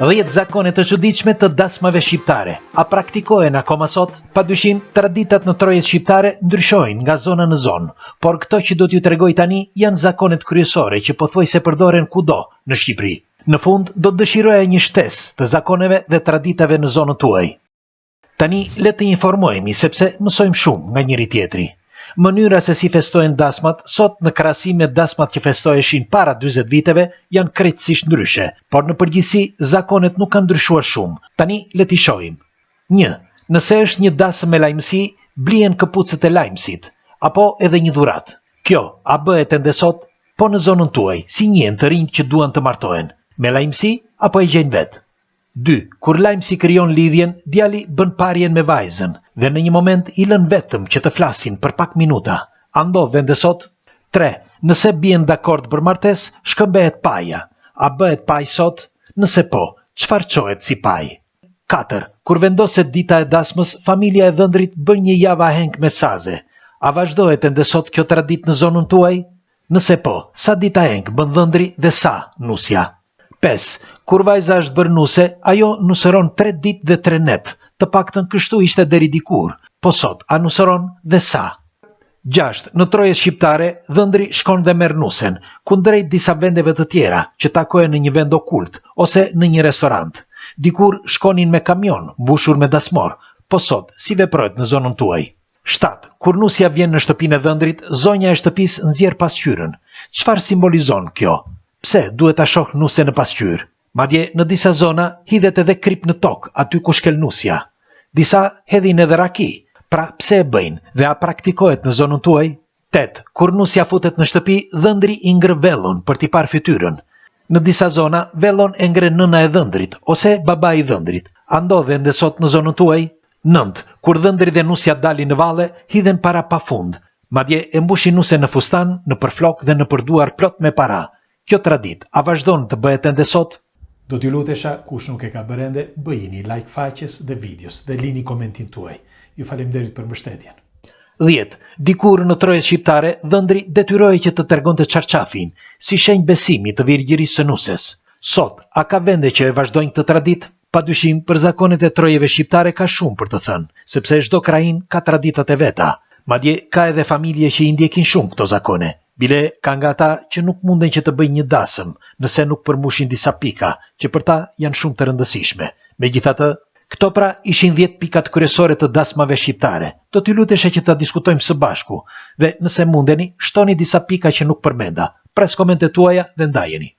10 zakone të çuditshme të dasmave shqiptare. A praktikohen akoma sot? Padyshim, traditat në trojet shqiptare ndryshojnë nga zona në zonë, por këto që do t'ju tregoj tani janë zakonet kryesore që pothuajse përdoren kudo në Shqipëri. Në fund, do të dëshiroja një shtesë të zakoneve dhe traditave në zonën tuaj. Tani, le të informohemi sepse mësojmë shumë nga njëri tjetri. Mënyra se si festohen dasmat sot në krahasim me dasmat që festoheshin para 40 viteve janë krejtësisht ndryshe, por në përgjithësi zakonet nuk kanë ndryshuar shumë. Tani le t'i shohim. 1. Nëse është një dasëm me lajmësi, blihen këpucët e lajmësit, apo edhe një dhuratë. Kjo a bëhet ende sot? Po në zonën tuaj, si njihen të rinjt që duan të martohen, me lajmësi apo e gjejnë vetë? 2. Kur lajmësi krijon lidhjen, djali bën parjen me vajzën dhe në një moment i lën vetëm që të flasin për pak minuta. A ndodh ende sot? 3. Nëse bien dakord për martesë, shkëmbehet paja. A bëhet paj sot? Nëse po, çfarë çohet si paj? 4. Kur vendoset dita e dasmës, familja e dhëndrit bën një javë ahenk me saze. A vazhdohet ende sot kjo traditë në zonën tuaj? Nëse po, sa ditë ahenk bën dhëndri dhe sa nusja? 5. Kur vajza është bërë nuse, ajo nusëron 3 ditë dhe 3 net, të paktën kështu ishte deri dikur, po sot a nusëron dhe sa? 6. Në trojet shqiptare, dhëndri shkon dhe merr nusen, kundrejt disa vendeve të tjera, që takohen në një vend okult, ose në një restorant. Dikur shkonin me kamion, mbushur me dasmor, po sot, si veprohet në zonën tuaj? 7. Kur nusja vjen në shtëpinë e dhëndrit, zonja e shtëpisë nxjerr pasqyrën. Çfarë simbolizon kjo? Pse duhet ta shoh nuse në pasqyrë? Madje në disa zona hidhet edhe krip në tokë, aty ku shkel nusja. Disa hedhin edhe raki. Pra pse e bëjnë dhe a praktikohet në zonën tuaj? 8. Kur nusja futet në shtëpi, dhëndri i ngre vellon për t'i parë fytyrën. Në disa zona vellon e ngre nëna e dhëndrit ose baba i dhëndrit. A ndodh ende sot në zonën tuaj? 9. Kur dhëndri dhe nusja dalin në valle, hidhen para pafund. Madje e mbushin nusen në fustan, në përflok dhe në përduar plot me para. Kjo tradit, a vazhdon të bëhet ende sot? Do t'ju lutesha, kush nuk e ka bërë ende, bëjini like faqes dhe videos dhe lini komentin tuaj. Ju faleminderit për mbështetjen. 10. Dikur në trojet shqiptare, dhëndri detyrohej që të tregonte çarçafin, si shenjë besimi të virgjërisë së nuses. Sot, a ka vende që e vazhdojnë këtë traditë? Padyshim, për zakonet e trojeve shqiptare ka shumë për të thënë, sepse çdo krahin ka traditat e veta. Madje ka edhe familje që i ndjekin shumë këto zakone. Bile ka nga ata që nuk munden që të bëjnë një dasëm, nëse nuk përmbushin disa pika, që për ta janë shumë të rëndësishme. Megjithatë, këto pra ishin 10 pikat kryesore të dasmave shqiptare. Do t'ju lutesha që ta diskutojmë së bashku dhe nëse mundeni, shtoni disa pika që nuk përmenda. Pres komentet tuaja dhe ndajeni.